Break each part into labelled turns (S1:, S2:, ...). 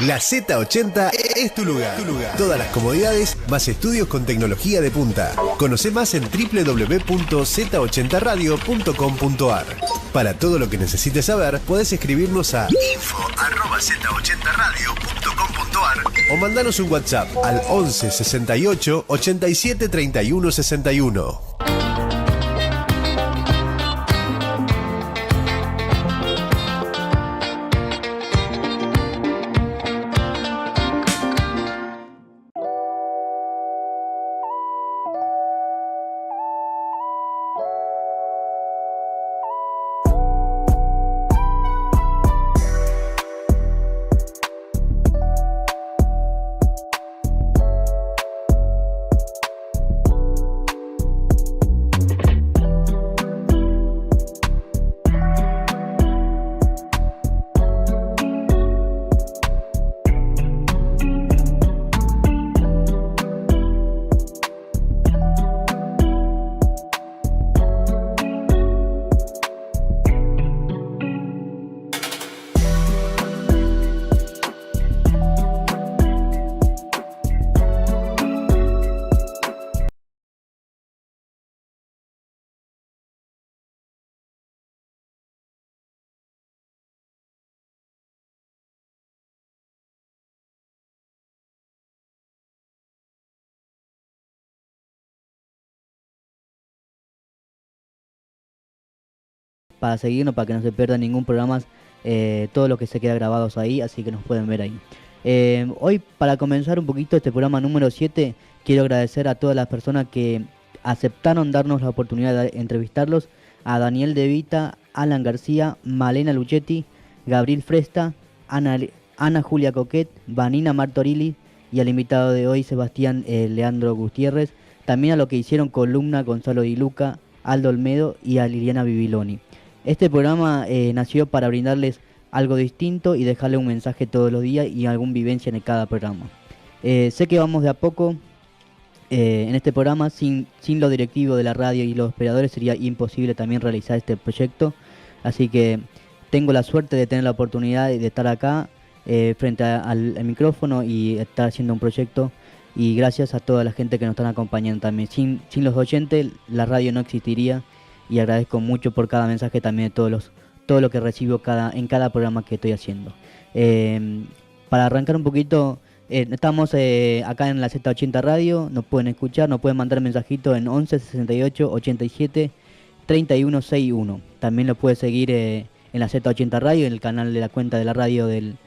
S1: La Z80 es tu lugar. Todas las comodidades, más estudios con tecnología de punta. Conoce más en www.z80radio.com.ar. Para todo lo que necesites saber, podés escribirnos a info@z80radio.com.ar o mandanos un WhatsApp al 11 68 87 31 61.
S2: Para seguirnos, para que no se pierda ningún programa, todo lo que se queda grabados ahí, así que nos pueden ver ahí. Hoy, para comenzar un poquito este programa número 7, quiero agradecer a todas las personas que aceptaron darnos la oportunidad de entrevistarlos: a Daniel De Vita, Alan García, Malena Luchetti, Gabriel Fresta, Ana Julia Coquet, Vanina Martorili y al invitado de hoy, Sebastián Leandro Gutiérrez. También a lo que hicieron columna Gonzalo Di Luca, Aldo Olmedo y a Liliana Bibiloni. Este programa nació para brindarles algo distinto y dejarle un mensaje todos los días y alguna vivencia en cada programa. Sé que vamos de a poco en este programa. Sin los directivos de la radio y los operadores sería imposible también realizar este proyecto. Así que tengo la suerte de tener la oportunidad de estar acá frente al micrófono y estar haciendo un proyecto. Y gracias a toda la gente que nos están acompañando también. Sin los oyentes la radio no existiría. Y agradezco mucho por cada mensaje también de todo lo que recibo en cada programa que estoy haciendo. Para arrancar un poquito, estamos acá en la Z80 Radio, nos pueden escuchar, nos pueden mandar mensajitos en 11 68 87 31 61. También lo puede seguir en la Z80 Radio, en el canal de la cuenta de la radio del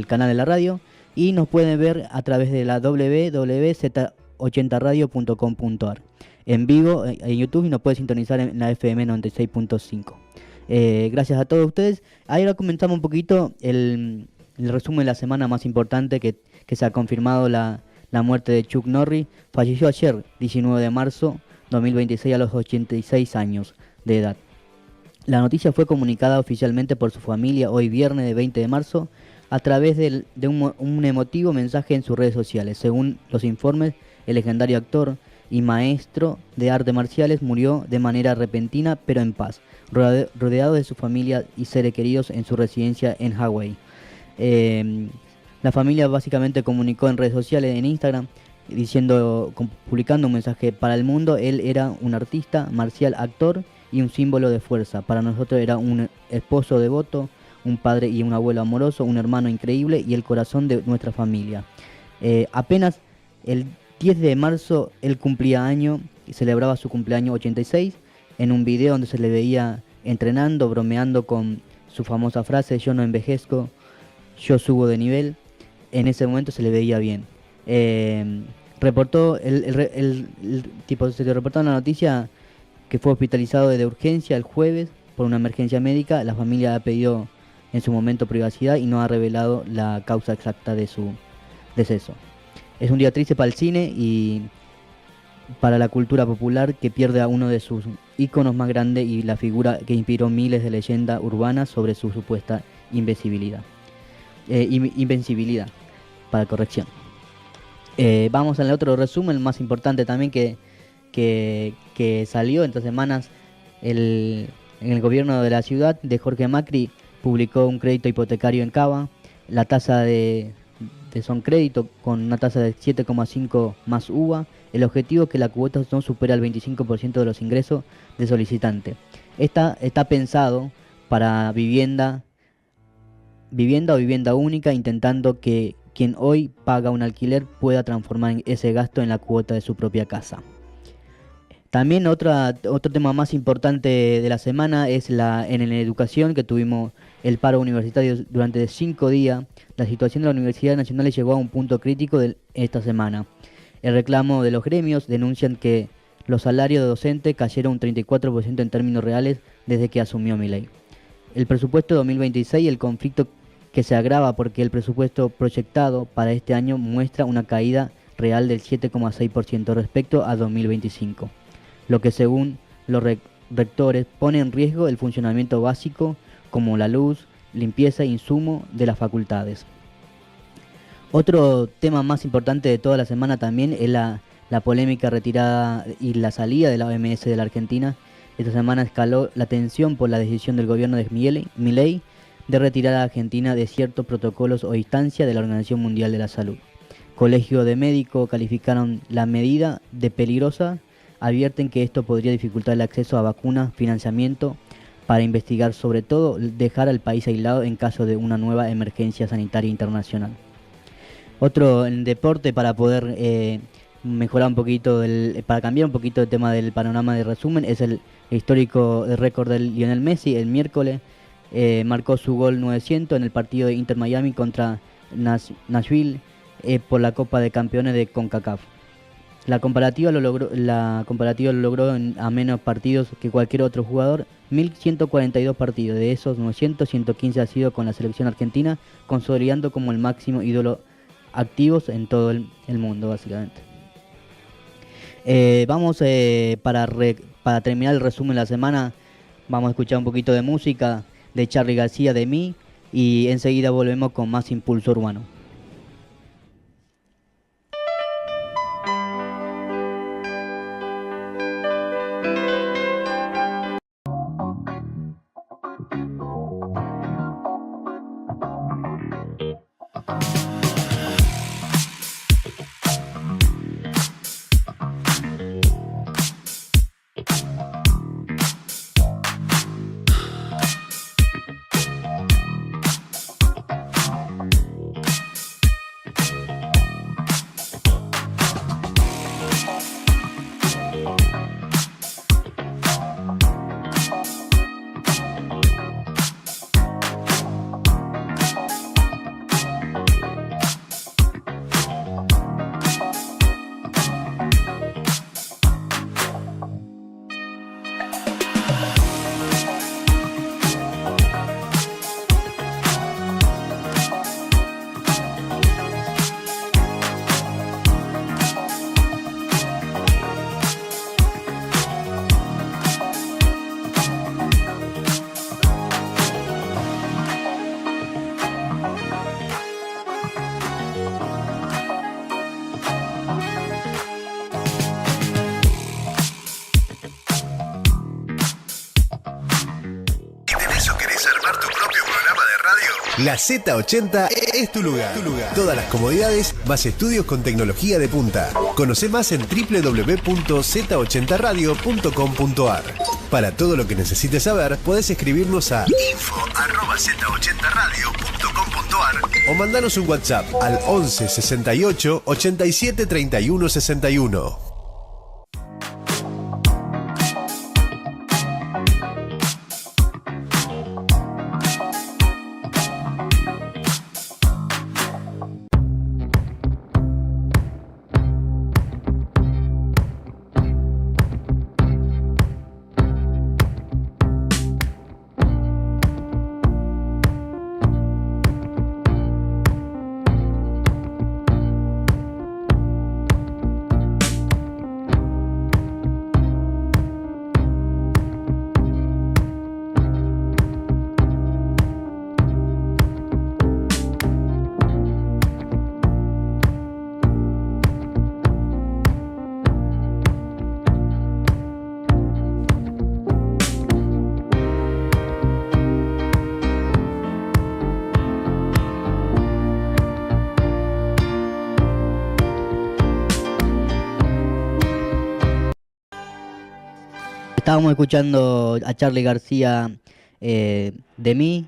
S2: canal de la radio, y nos pueden ver a través de la www.z80radio.com.ar. en vivo en YouTube, y nos puede sintonizar en la FM 96.5. Gracias a todos ustedes. Ahora comenzamos un poquito el resumen de la semana más importante, que se ha confirmado la muerte de Chuck Norris. Falleció ayer, 19 de marzo 2026, a los 86 años de edad. La noticia fue comunicada oficialmente por su familia hoy viernes de 20 de marzo a través de un emotivo mensaje en sus redes sociales. Según los informes, el legendario actor y maestro de artes marciales murió de manera repentina pero en paz, rodeado de su familia y seres queridos en su residencia en Hawái. La familia básicamente comunicó en redes sociales, en Instagram, publicando un mensaje: para el mundo él era un artista marcial, actor y un símbolo de fuerza. Para nosotros era un esposo devoto, un padre y un abuelo amoroso, un hermano increíble y el corazón de nuestra familia. Apenas el 10 de marzo él cumplía año y celebraba su cumpleaños 86. En un video donde se le veía entrenando, bromeando con su famosa frase: yo no envejezco, yo subo de nivel. En ese momento se le veía bien. Reportó se reportó en la noticia que fue hospitalizado de urgencia el jueves por una emergencia médica. La familia ha pedido en su momento privacidad y no ha revelado la causa exacta de su deceso. Es un día triste para el cine y para la cultura popular, que pierde a uno de sus íconos más grandes y la figura que inspiró miles de leyendas urbanas sobre su supuesta invencibilidad. Para corrección. Vamos al otro resumen, más importante también que salió estas semanas. En el gobierno de la ciudad de Jorge Macri publicó un crédito hipotecario en Cava. la tasa de son crédito con una tasa de 7,5 más UVA. El objetivo es que la cuota no supera el 25% de los ingresos de solicitante. Esta está pensado para vivienda o vivienda única, intentando que quien hoy paga un alquiler pueda transformar ese gasto en la cuota de su propia casa. También otro tema más importante de la semana es en la educación, que tuvimos el paro universitario durante 5 días. La situación de las universidades nacionales llegó a un punto crítico esta semana. El reclamo de los gremios denuncian que los salarios de docentes cayeron un 34% en términos reales desde que asumió Milei. El presupuesto de 2026, el conflicto que se agrava porque el presupuesto proyectado para este año muestra una caída real del 7,6% respecto a 2025, lo que según los rectores pone en riesgo el funcionamiento básico como la luz, limpieza e insumo de las facultades. Otro tema más importante de toda la semana también es la polémica retirada y la salida de la OMS de la Argentina. Esta semana escaló la tensión por la decisión del gobierno de Milei de retirar a Argentina de ciertos protocolos o instancias de la Organización Mundial de la Salud. Colegio de Médicos calificaron la medida de peligrosa, advierten que esto podría dificultar el acceso a vacunas, financiamiento para investigar, sobre todo dejar al país aislado en caso de una nueva emergencia sanitaria internacional. Otro en deporte, para poder mejorar un poquito, para cambiar un poquito el tema del panorama de resumen, es el histórico récord de Lionel Messi. El miércoles marcó su gol 900 en el partido de Inter Miami contra Nashville por la Copa de Campeones de CONCACAF. La comparativa lo logró a menos partidos que cualquier otro jugador, 1.142 partidos. De esos 900, 115 ha sido con la selección argentina, consolidando como el máximo ídolo activos en todo el mundo, básicamente. Para terminar el resumen de la semana, vamos a escuchar un poquito de música de Charly García, de mí, y enseguida volvemos con más Impulso Urbano.
S1: La Z80 es tu lugar. Todas las comodidades, más estudios con tecnología de punta. Conoce más en www.z80radio.com.ar. Para todo lo que necesites saber, podés escribirnos a info@z80radio.com.ar o mandanos un WhatsApp al 11 68 87 31 61.
S2: Estábamos escuchando a Charly García, de mí.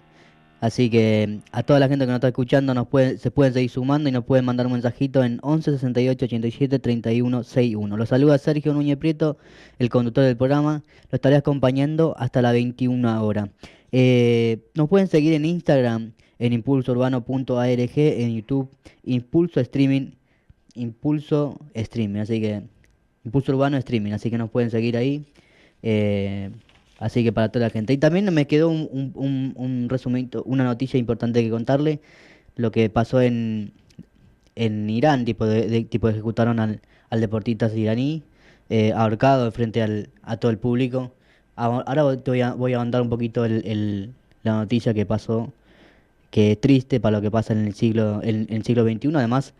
S2: Así que a toda la gente que nos está escuchando se pueden seguir sumando y nos pueden mandar un mensajito en 11 68 87 31 61. Los saluda Sergio Núñez Prieto, el conductor del programa. Lo estaré acompañando hasta las 21 horas. Nos pueden seguir en Instagram, en impulsourbano.arg, en YouTube, Impulso Streaming, así que Impulso Urbano Streaming, así que nos pueden seguir ahí. Así que para toda la gente. Y también me quedó un resumito, una noticia importante que contarle. Lo que pasó en Irán, tipo ejecutaron al deportista iraní, ahorcado frente a todo el público. Ahora voy a mandar un poquito la noticia que pasó, que es triste para lo que pasa en el siglo XXI, además,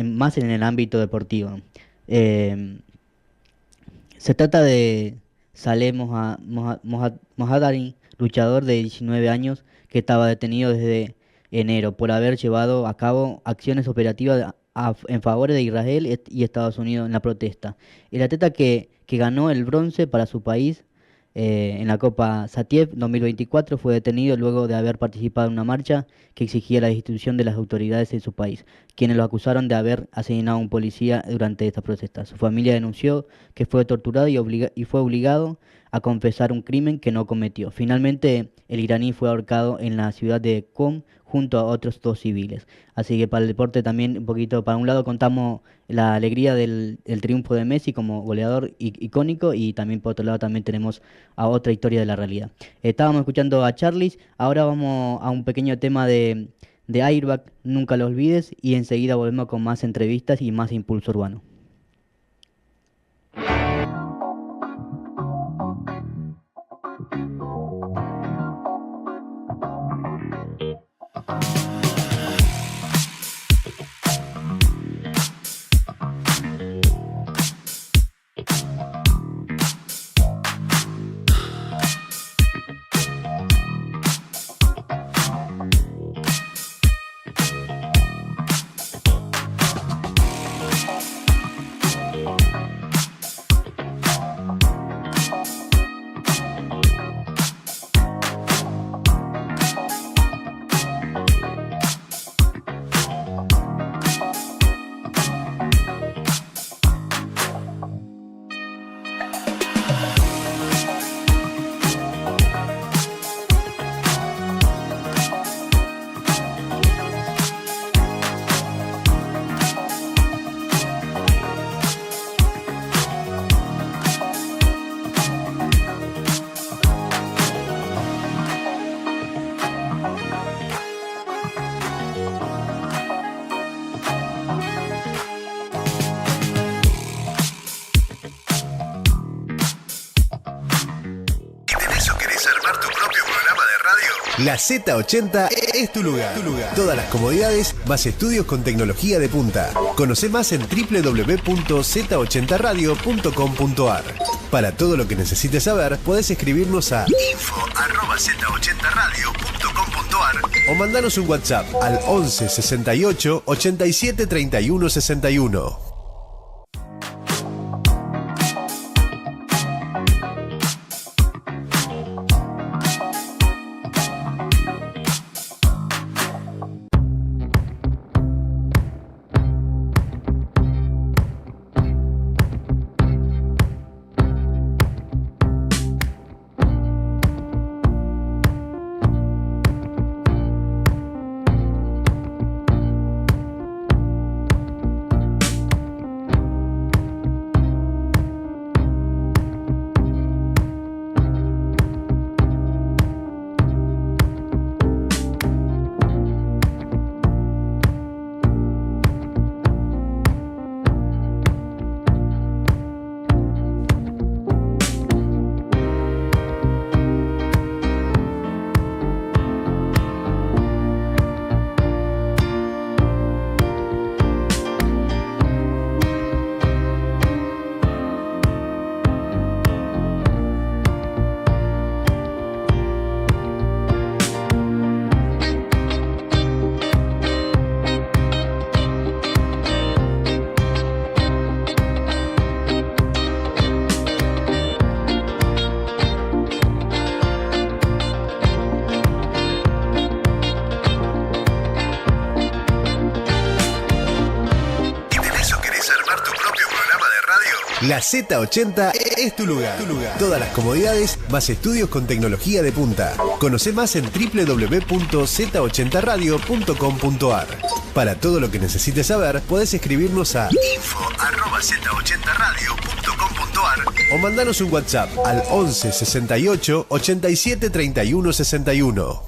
S2: más en el ámbito deportivo. Se trata de Saleh Mohaddadi, luchador de 19 años que estaba detenido desde enero por haber llevado a cabo acciones operativas en favor de Israel y Estados Unidos en la protesta. El atleta que ganó el bronce para su país en la Copa Satie 2024 fue detenido luego de haber participado en una marcha que exigía la destitución de las autoridades en su país, quienes lo acusaron de haber asesinado a un policía durante esta protesta. Su familia denunció que fue torturado y fue obligado a confesar un crimen que no cometió. Finalmente, el iraní fue ahorcado en la ciudad de Qom junto a otros 2 civiles. Así que para el deporte también un poquito, para un lado contamos la alegría del triunfo de Messi como goleador icónico, y también por otro lado también tenemos a otra historia de la realidad. Estábamos escuchando a Charly, ahora vamos a un pequeño tema de Airbag, Nunca lo olvides, y enseguida volvemos con más entrevistas y más Impulso Urbano.
S1: La Z80 es tu lugar. Todas las comodidades, más estudios con tecnología de punta. Conoce más en www.z80radio.com.ar. Para todo lo que necesites saber, podés escribirnos a info@z80radio.com.ar o mandanos un WhatsApp al 11 68 87 31 61. La Z80 es tu lugar. Todas las comodidades más estudios con tecnología de punta. Conoce más en www.z80radio.com.ar. Para todo lo que necesites saber, podés escribirnos a info@z80radio.com.ar o mandanos un WhatsApp al 11 68 87 31 61.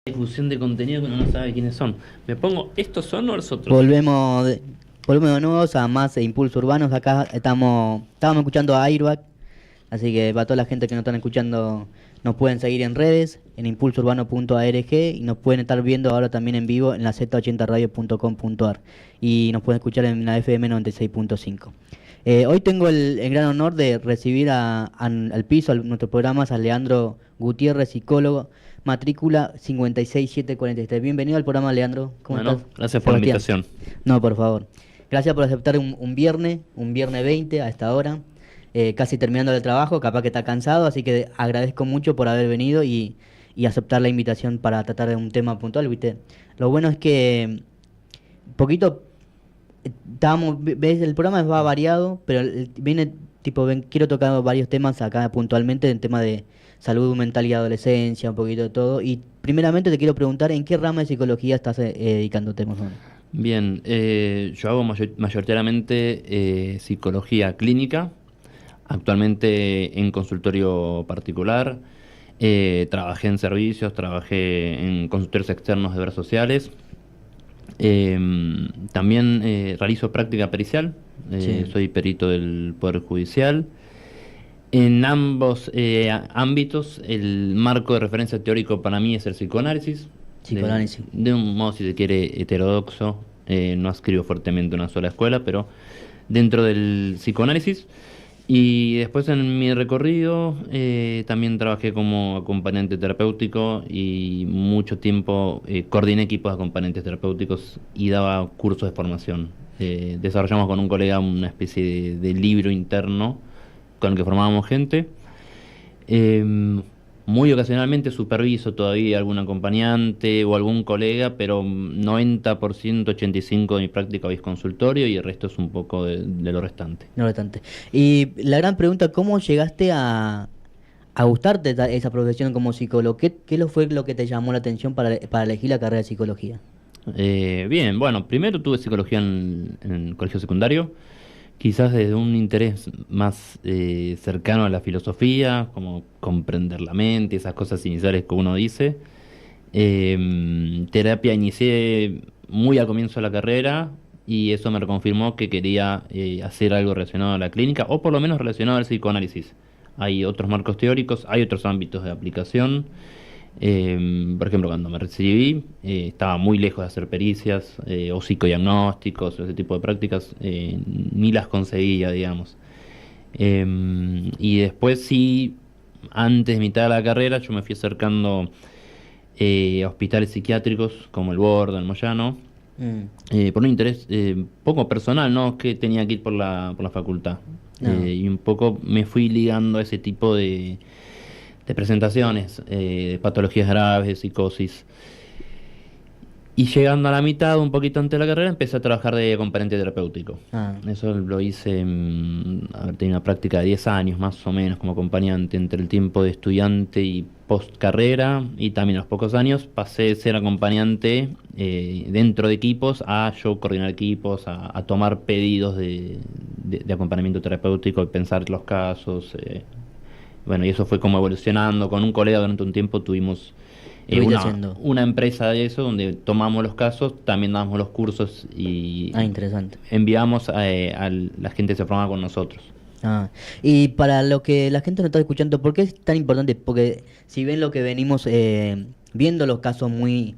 S3: Difusión de contenido que uno no sabe quiénes son. Me pongo, ¿estos son o los otros?
S2: Volvemos de nuevo a más Impulso Urbanos. Acá estábamos escuchando a Airbag, así que para toda la gente que nos están escuchando, nos pueden seguir en redes, en impulsourbano.org, y nos pueden estar viendo ahora también en vivo en la z80radio.com.ar, y nos pueden escuchar en la FM 96.5. Hoy tengo el gran honor de recibir al piso, a nuestro programa, a Leandro Gutiérrez, psicólogo, matrícula 56743. Bienvenido al programa, Leandro. ¿Cómo estás?
S3: Gracias por la invitación.
S2: No, por favor. Gracias por aceptar un viernes 20 a esta hora, casi terminando el trabajo, capaz que está cansado, así que agradezco mucho por haber venido y aceptar la invitación para tratar de un tema puntual, ¿viste? Lo bueno es que poquito ves, el programa va variado, pero viene quiero tocar varios temas acá puntualmente, el tema de salud mental y adolescencia, un poquito de todo. Y primeramente te quiero preguntar, ¿en qué rama de psicología estás dedicándote más o menos?
S3: Bien, yo hago mayoritariamente psicología clínica, actualmente en consultorio particular. Trabajé en servicios, trabajé en consultorios externos de obras sociales. También realizo práctica pericial,
S2: Sí.
S3: soy perito del Poder Judicial. En ambos ámbitos, el marco de referencia teórico para mí es el psicoanálisis.
S2: Psicoanálisis.
S3: De un modo, si se quiere, heterodoxo. No adscribo fuertemente a una sola escuela, pero dentro del psicoanálisis. Y después en mi recorrido también trabajé como acompañante terapéutico y mucho tiempo coordiné equipos de acompañantes terapéuticos y daba cursos de formación. Desarrollamos con un colega una especie de libro interno con el que formábamos gente. Muy ocasionalmente superviso todavía algún acompañante o algún colega, pero 90%, 85% de mi práctica hoy es consultorio y el resto es un poco de lo restante.
S2: No bastante. Y la gran pregunta, ¿cómo llegaste a gustarte esa profesión como psicólogo? ¿Qué fue lo que te llamó la atención para elegir la carrera de psicología?
S3: Bien, bueno, primero tuve psicología en el colegio secundario, quizás desde un interés más cercano a la filosofía, como comprender la mente, esas cosas iniciales que uno dice. Terapia inicié muy al comienzo de la carrera y eso me reconfirmó que quería hacer algo relacionado a la clínica o por lo menos relacionado al psicoanálisis. Hay otros marcos teóricos, hay otros ámbitos de aplicación. Por ejemplo, cuando me recibí, estaba muy lejos de hacer pericias o psicodiagnósticos, ese tipo de prácticas, ni las conseguía, digamos. Y después sí, antes de mitad de la carrera, yo me fui acercando a hospitales psiquiátricos como el Borda, el Moyano, por un interés poco personal, no que tenía que ir por la facultad.
S2: No.
S3: Y un poco me fui ligando a ese tipo de de presentaciones, de patologías graves, de psicosis. Y llegando a la mitad, un poquito antes de la carrera, empecé a trabajar de acompañante terapéutico.
S2: Ah,
S3: Eso lo hice, haber tenido una práctica de 10 años más o menos como acompañante entre el tiempo de estudiante y post carrera, y también a los pocos años pasé de ser acompañante dentro de equipos a yo coordinar equipos, a tomar pedidos de acompañamiento terapéutico y pensar los casos. Bueno, y eso fue como evolucionando. Con un colega durante un tiempo tuvimos
S2: estuviste haciendo.
S3: una empresa de eso donde tomamos los casos, también damos los cursos y
S2: Ah, interesante.
S3: enviamos a la gente que se forma con nosotros.
S2: Ah, y para lo que la gente no está escuchando, ¿por qué es tan importante? Porque si ven lo que venimos viendo, los casos muy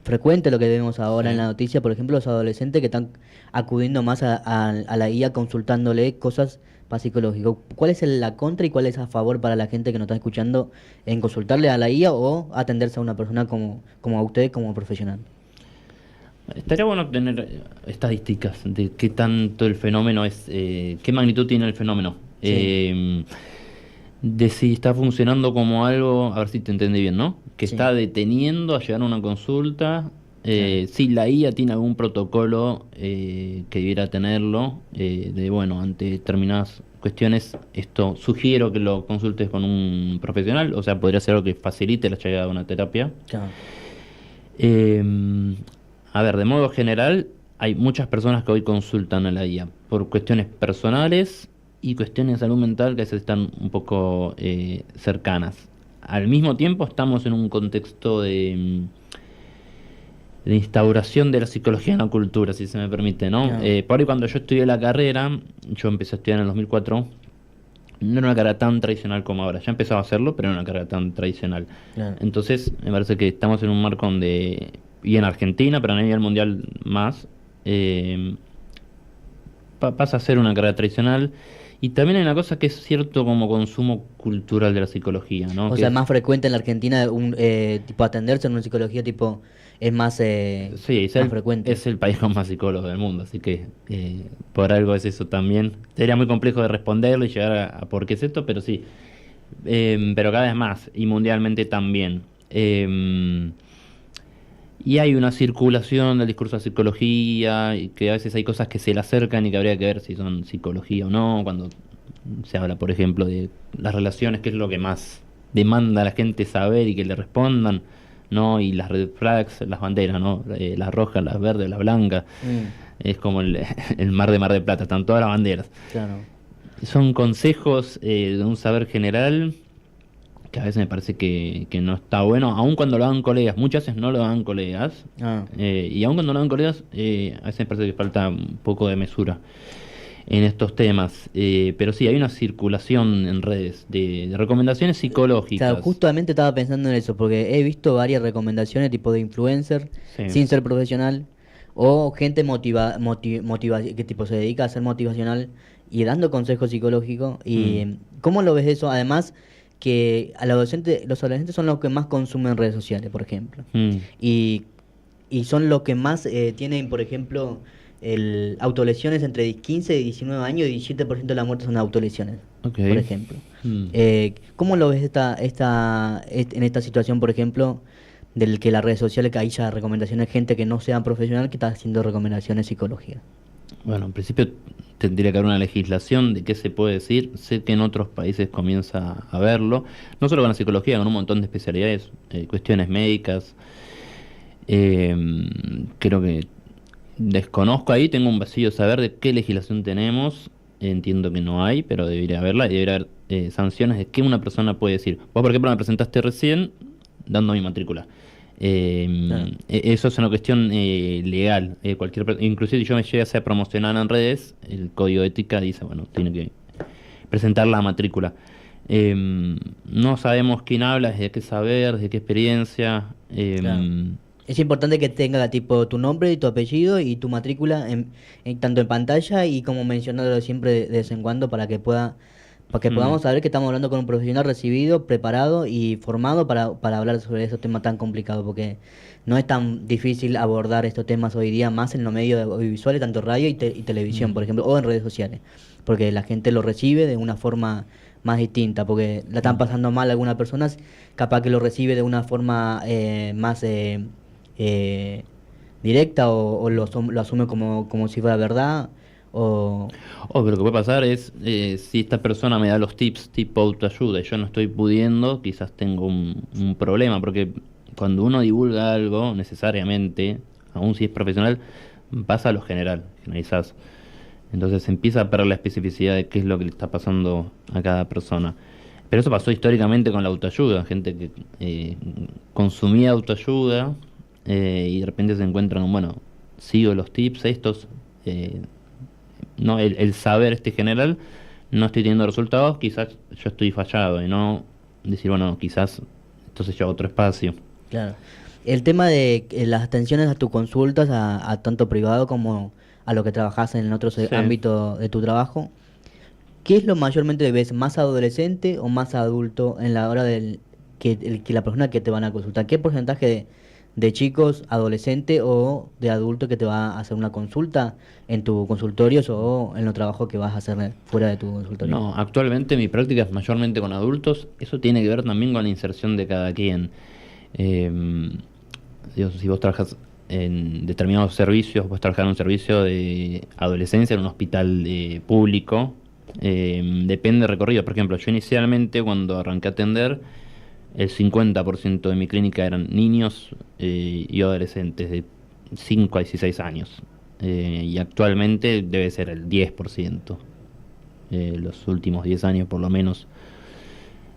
S2: frecuentes, lo que vemos ahora en
S3: Sí.
S2: la noticia, por ejemplo, los adolescentes que están acudiendo más a la IA consultándole cosas para psicológico. ¿Cuál es la contra y cuál es a favor para la gente que nos está escuchando en consultarle a la IA o atenderse a una persona como a usted como profesional?
S3: Estaría bueno tener estadísticas de qué tanto el fenómeno es, qué magnitud tiene el fenómeno.
S2: Sí,
S3: De si está funcionando como algo, a ver si te entendí bien, ¿no? Que
S2: sí,
S3: está deteniendo a llegar a una consulta,
S2: claro.
S3: si la IA tiene algún protocolo que debiera tenerlo, de bueno, ante determinadas cuestiones, esto sugiero que lo consultes con un profesional, o sea, podría ser algo que facilite la llegada de una terapia.
S2: Claro.
S3: Eh, a ver, de modo general, hay muchas personas que hoy consultan a la IA por cuestiones personales y cuestiones de salud mental que a veces están un poco cercanas. Al mismo tiempo, estamos en un contexto de instauración de la psicología en la cultura, si se me permite, ¿no?
S2: Claro,
S3: Por ahí cuando yo estudié la carrera, yo empecé a estudiar en el 2004, no era una carrera tan tradicional como ahora. Ya empezaba a hacerlo, pero no era una carrera tan tradicional.
S2: claro.
S3: Entonces, me parece que estamos en un marco donde, y en Argentina, pero a nivel mundial más, eh, pasa a ser una carrera tradicional. Y también hay una cosa que es cierto como consumo cultural de la psicología, ¿no?
S2: O
S3: Que
S2: sea, es
S3: es,
S2: más frecuente en la Argentina tipo atenderse en una psicología tipo es más
S3: sí,
S2: más frecuente.
S3: es el país con más psicólogos del mundo, así que por algo es eso también. Sería muy complejo de responderlo y llegar a por qué es esto, pero sí. Pero cada vez más, y mundialmente también. Y hay una circulación del discurso de psicología, y que a veces hay cosas que se le acercan y que habría que ver si son psicología o no, cuando se habla, por ejemplo, de las relaciones, que es lo que más demanda a la gente saber y que le respondan, ¿no? Y las red flags, las banderas, ¿no? Las rojas, las verdes, las blancas.
S2: Mm,
S3: Es como el Mar de Plata, están todas las banderas.
S2: claro.
S3: Son consejos de un saber general que a veces me parece que no está bueno, aun cuando lo hagan colegas. Muchas veces no lo hagan colegas.
S2: Ah,
S3: Y aun cuando lo hagan colegas, a veces me parece que falta un poco de mesura en estos temas. Pero sí, hay una circulación en redes de recomendaciones
S2: claro,
S3: psicológicas.
S2: justamente estaba pensando en eso, porque he visto varias recomendaciones tipo de influencer,
S3: Sí.
S2: sin ser profesional, o gente que tipo se dedica a ser motivacional y dando consejos psicológicos.
S3: Mm,
S2: Y ¿cómo lo ves eso? Además, que los adolescentes son los que más consumen redes sociales, por ejemplo.
S3: mm,
S2: Y, y son los que más tienen, por ejemplo, autolesiones entre 15 y 19 años y 17% de las muertes son autolesiones,
S3: ok.
S2: por ejemplo.
S3: Mm.
S2: ¿Cómo lo ves en esta situación, por ejemplo, del que las redes sociales que hay ya recomendaciones, gente que no sea profesional que está haciendo recomendaciones psicológicas?
S3: Bueno, en principio tendría que haber una legislación de qué se puede decir. Sé que en otros países comienza a verlo, no solo con la psicología, con un montón de especialidades, cuestiones médicas. Eh, Creo que desconozco ahí, tengo un vacío de saber de qué legislación tenemos. Entiendo que no hay, pero debería haberla y debería haber sanciones de qué una persona puede decir. Vos, por ejemplo, me presentaste recién dando mi matrícula.
S2: Claro.
S3: Eso es una cuestión legal. Inclusive si yo me llegué a hacer promocionar en redes, el código de ética dice, bueno, tiene que presentar la matrícula. No sabemos quién habla, desde qué saber, desde qué experiencia.
S2: Claro. Es importante que tenga tipo tu nombre y tu apellido y tu matrícula tanto en pantalla y como mencionarlo siempre de vez en cuando para que pueda para que podamos saber que estamos hablando con un profesional recibido, preparado y formado para hablar sobre esos temas tan complicados, porque no es tan difícil abordar estos temas hoy día, más en los medios audiovisuales, tanto radio y televisión, por ejemplo, o en redes sociales, porque la gente lo recibe de una forma más distinta, porque la están pasando mal algunas personas, capaz que lo recibe de una forma más directa o lo asume como si fuera verdad. O
S3: Pero lo que puede pasar es, si esta persona me da los tips tipo autoayuda y yo no estoy pudiendo, quizás tengo un problema, porque cuando uno divulga algo, necesariamente, aun si es profesional, pasa a lo general, generalizás. Entonces empieza a perder la especificidad de qué es lo que le está pasando a cada persona. Pero eso pasó históricamente con la autoayuda, gente que consumía autoayuda y de repente se encuentran, bueno, sigo los tips estos, no el saber general, no estoy teniendo resultados, quizás yo estoy fallado y no decir, bueno, quizás entonces yo hago otro espacio.
S2: claro. El tema de las atenciones a tus consultas, a tanto privado como a lo que trabajas en otros
S3: Sí.
S2: ámbitos de tu trabajo, ¿qué es lo mayormente ves? ¿Más adolescente o más adulto en la hora que la persona que te van a consultar? ¿Qué porcentaje de chicos, adolescente o de adulto que te va a hacer una consulta en tu consultorio o en los trabajos que vas a hacer fuera de tu consultorio?
S3: No, actualmente mi práctica es mayormente con adultos. Eso tiene que ver también con la inserción de cada quien. Digo, si vos trabajas en determinados servicios, puedes trabajar en un servicio de adolescencia en un hospital público. Depende del recorrido. Por ejemplo, yo inicialmente cuando arranqué a atender, el 50% de mi clínica eran niños y adolescentes de 5 a 16 años. Y actualmente debe ser el 10%. Los últimos 10 años por lo menos.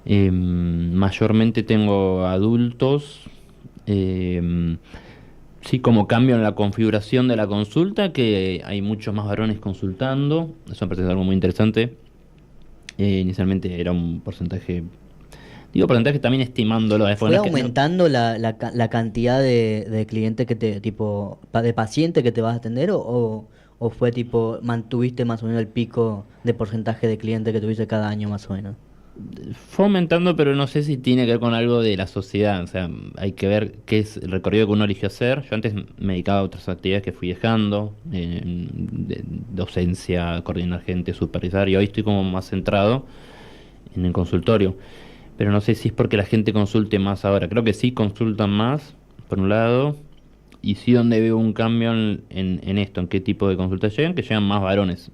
S3: Mayormente tengo adultos. Sí, como cambio en la configuración de la consulta, que hay muchos más varones consultando. Eso me parece algo muy interesante. Inicialmente era un porcentaje, digo porcentaje también estimándolo.
S2: ¿Fue aumentando la cantidad de clientes de pacientes que te vas a atender o fue tipo, mantuviste más o menos el pico de porcentaje de clientes que tuviste cada año más o menos?
S3: Fue aumentando, pero no sé si tiene que ver con algo de la sociedad. O sea, hay que ver qué es el recorrido que uno eligió hacer. Yo antes me dedicaba a otras actividades que fui dejando, de docencia, coordinar gente, supervisar, y hoy estoy como más centrado en el consultorio. Pero no sé si es porque la gente consulte más ahora. Creo que sí consultan más, por un lado, y sí donde veo un cambio en esto, en qué tipo de consultas llegan, que llegan más varones.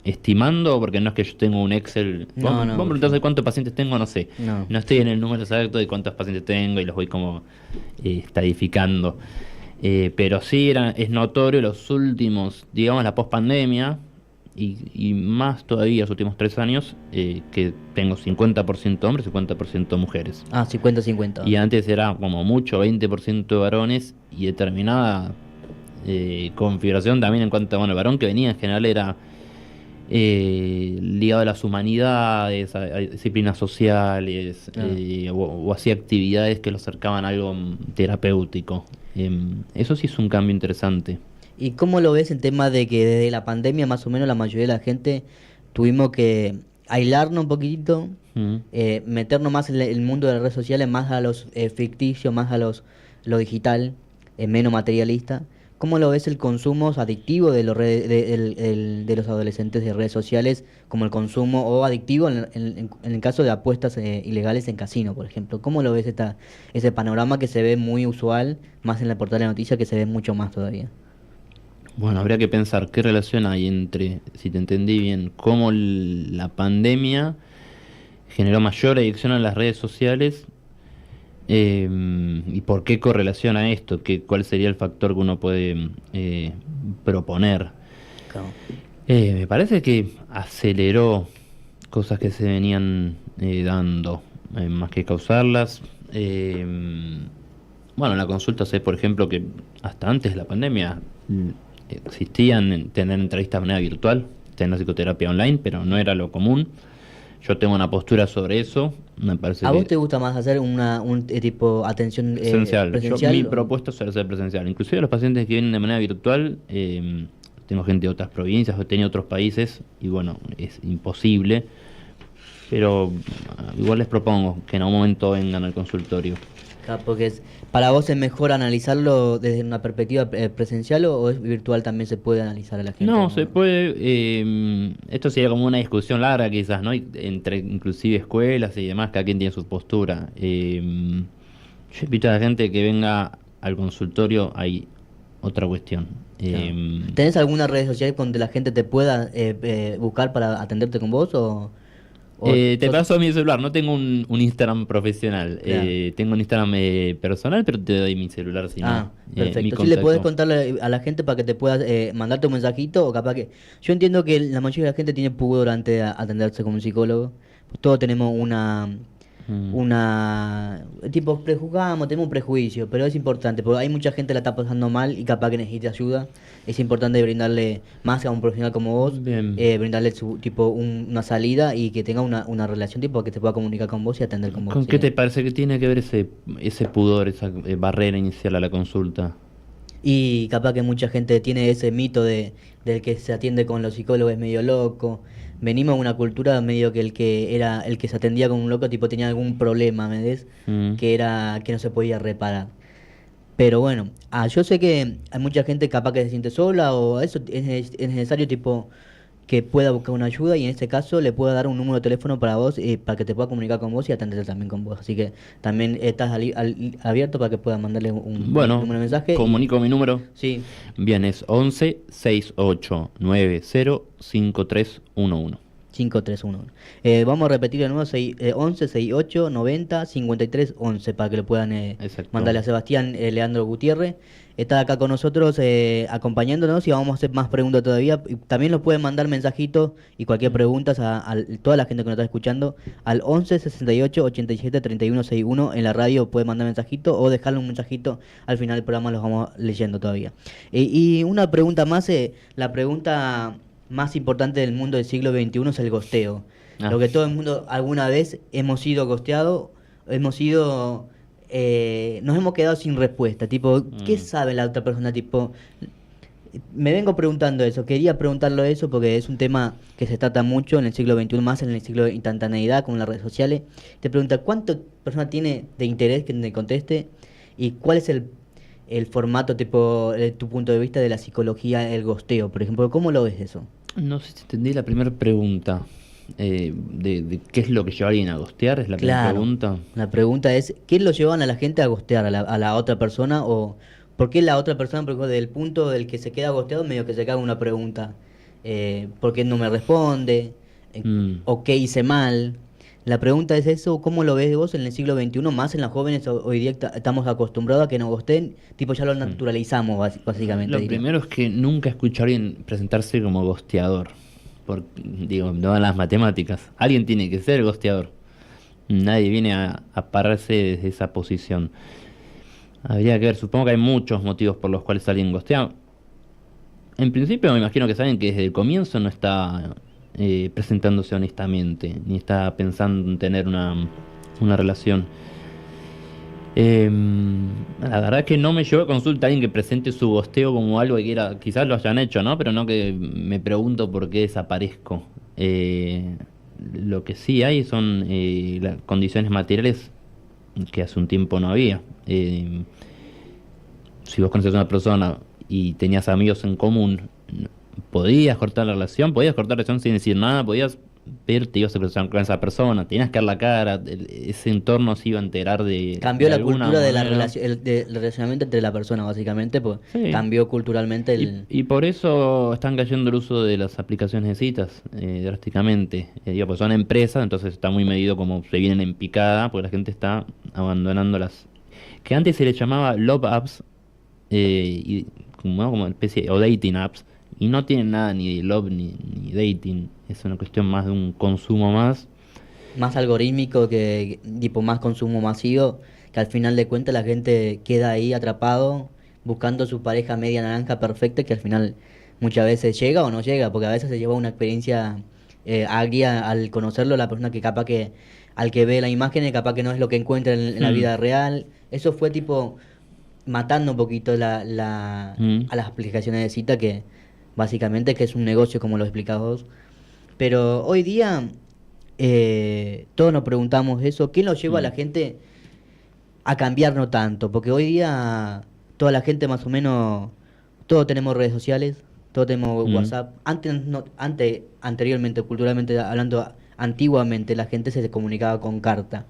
S3: Estimando, porque no es que yo tengo un Excel.
S2: No,
S3: Vos
S2: no,
S3: me preguntás de cuántos pacientes tengo, no sé.
S2: No.
S3: No estoy en el número exacto de cuántos pacientes tengo y los voy como estadificando. Pero sí es notorio los últimos, digamos, la pospandemia y más todavía los últimos 3 años, que tengo 50% hombres y 50% mujeres.
S2: Ah, 50-50.
S3: Y antes era como mucho 20% de varones y determinada configuración también en cuanto a, bueno, el varón que venía en general era ligado a las humanidades, a disciplinas sociales,
S2: Claro.
S3: o hacía actividades que lo acercaban a algo terapéutico. Eso sí es un cambio interesante.
S2: ¿Y cómo lo ves el tema de que desde la pandemia más o menos la mayoría de la gente tuvimos que aislarnos un poquitito, meternos más en el mundo de las redes sociales, más a los ficticios, más a lo digital, menos materialista? ¿Cómo lo ves el consumo adictivo de de los adolescentes de redes sociales, como el consumo o adictivo en el caso de apuestas ilegales en casino, por ejemplo? ¿Cómo lo ves ese panorama que se ve muy usual, más en la portal de noticias que se ve mucho más todavía?
S3: Bueno, habría que pensar qué relación hay entre, si te entendí bien, cómo la pandemia generó mayor adicción a las redes sociales. ¿Y por qué correlaciona esto? ¿Cuál sería el factor que uno puede proponer?
S2: Claro.
S3: Me parece que aceleró cosas que se venían dando, más que causarlas. Bueno, en la consulta sé, por ejemplo, que hasta antes de la pandemia existían tener entrevistas de manera virtual, tener psicoterapia online, pero no era lo común. Yo tengo una postura sobre eso. Me parece
S2: ¿A
S3: que
S2: vos te gusta más hacer un tipo atención
S3: presencial.
S2: presencial?
S3: Mi propuesta suele ser presencial. Inclusive los pacientes que vienen de manera virtual, tengo gente de otras provincias, he tenido otros países y bueno, es imposible Pero igual les propongo que en algún momento vengan al consultorio.
S2: Claro, porque para vos es mejor analizarlo desde una perspectiva presencial o es virtual también se puede analizar a la gente.
S3: No, se puede. Esto sería como una discusión larga, quizás, ¿no? Entre inclusive escuelas y demás, cada quien tiene su postura. Yo invito a la gente que venga al consultorio, hay otra cuestión.
S2: Claro. ¿Tenés alguna red social donde la gente te pueda buscar para atenderte con vos
S3: Te paso mi celular, no tengo un Instagram profesional.
S2: Claro.
S3: Tengo un Instagram personal, pero te doy mi celular si no. Mi
S2: Perfecto. Si le
S3: contacto.
S2: podés contarle a la gente para que te puedas mandarte un mensajito o capaz que... Yo entiendo que la mayoría de la gente tiene pudor antes de atenderse con un psicólogo. Todos tenemos tipo prejuzgamos, tenemos un prejuicio, pero es importante porque hay mucha gente que la está pasando mal y capaz que necesita ayuda. Es importante brindarle más a un profesional como vos,
S3: Bien.
S2: brindarle una salida y que tenga una relación tipo que se pueda comunicar con vos y atender con vos.
S3: ¿Con
S2: ¿sí?
S3: qué te parece que tiene que ver ese pudor, esa barrera inicial a la consulta?
S2: Y capaz que mucha gente tiene ese mito del que se atiende con los psicólogos es medio loco. Venimos de una cultura medio que el que se atendía con un loco tipo tenía algún problema, ¿me ves?
S3: Mm.
S2: Que no se podía reparar. Pero bueno, yo sé que hay mucha gente capaz que se siente sola o eso es necesario tipo que pueda buscar una ayuda y en este caso le puedo dar un número de teléfono para vos para que te pueda comunicar con vos y atenderte también con vos. Así que también estás abierto para que puedas mandarle un
S3: Bueno,
S2: número de mensaje.
S3: comunico mi número.
S2: Sí,
S3: Bien, es 11 68 90 5311.
S2: 531. Vamos a repetir de nuevo, 11 68 90 53 11 para que lo puedan
S3: Exacto.
S2: mandarle a Sebastián Leandro Gutiérrez. Está acá con nosotros acompañándonos y vamos a hacer más preguntas todavía. Y también nos pueden mandar mensajitos y cualquier pregunta a toda la gente que nos está escuchando al 11 68 87 31 61 en la radio. Puede mandar mensajito o dejarle un mensajito. Al final del programa los vamos leyendo todavía. Y una pregunta más, la pregunta más importante del mundo del siglo XXI es el gosteo.
S3: Ah.
S2: Lo que todo el mundo alguna vez hemos sido gosteados, nos hemos quedado sin respuesta. Tipo, ¿qué sabe la otra persona? Tipo, me vengo preguntando eso. Quería preguntarlo eso porque es un tema que se trata mucho en el siglo XXI, más en el siglo de instantaneidad, con las redes sociales. Te pregunta, ¿cuánto persona tiene de interés que te conteste? ¿Y cuál es el formato, tipo, de tu punto de vista de la psicología, el gosteo, por ejemplo? ¿Cómo lo ves eso?
S3: No sé si entendí la primera pregunta. De qué es lo que lleva a alguien a gostear, es la primera
S2: Claro.
S3: pregunta.
S2: La pregunta es, ¿qué lo llevan a la gente a gostear a la otra persona? ¿O por qué la otra persona, por ejemplo, desde el punto del que se queda gosteado, medio que se caga una pregunta? ¿Por qué no me responde? ¿O qué hice mal? La pregunta es eso, ¿cómo lo ves vos en el siglo XXI? Más en las jóvenes hoy día estamos acostumbrados a que nos gosteen, tipo ya lo naturalizamos básicamente.
S3: Lo
S2: diría.
S3: primero es que nunca escucho a alguien presentarse como gosteador. Digo, no van las matemáticas. Alguien tiene que ser gosteador. Nadie viene a pararse desde esa posición. Habría que ver, supongo que hay muchos motivos por los cuales alguien gostea. En principio me imagino que saben que desde el comienzo no está presentándose honestamente, ni está pensando en tener una relación. La verdad es que no me llevo a consulta a alguien que presente su gosteo como algo que quiera, quizás lo hayan hecho, ¿no? Pero no que me pregunto por qué desaparezco. Lo que sí hay son las condiciones materiales que hace un tiempo no había. Si vos conocés a una persona y tenías amigos en común, podías cortar la relación, sin decir nada, podías pedirte, ibas a cruzar con esa persona, tenías que dar la cara, ese entorno se iba a enterar de.
S2: Cambió
S3: de
S2: la
S3: alguna
S2: cultura de la
S3: manera.
S2: relación, del relacionamiento entre la persona, básicamente, pues
S3: Sí.
S2: cambió culturalmente
S3: Y por eso están cayendo el uso de las aplicaciones de citas drásticamente. Digo, pues son empresas, entonces está muy medido como se vienen en picada, porque la gente está abandonando las. Que antes se les llamaba love apps, y como especie, o dating apps, y no tienen nada ni de love ni dating. Es una cuestión más de un consumo más.
S2: más algorítmico, que tipo más consumo masivo, que al final de cuentas la gente queda ahí atrapado buscando su pareja media naranja perfecta, que al final muchas veces llega o no llega, porque a veces se lleva una experiencia agria al conocerlo, la persona que capaz que al que ve la imagen capaz que no es lo que encuentra en la vida real. Eso fue tipo matando un poquito a las aplicaciones de cita, que básicamente que es un negocio como lo explicás vos. Pero hoy día todos nos preguntamos eso, ¿qué nos lleva a la
S3: Mm.
S2: gente a cambiar no tanto? Porque hoy día toda la gente más o menos, todos tenemos redes sociales, todos tenemos
S3: Mm.
S2: WhatsApp. Antes, no, anteriormente, culturalmente hablando, antiguamente la gente se comunicaba con carta.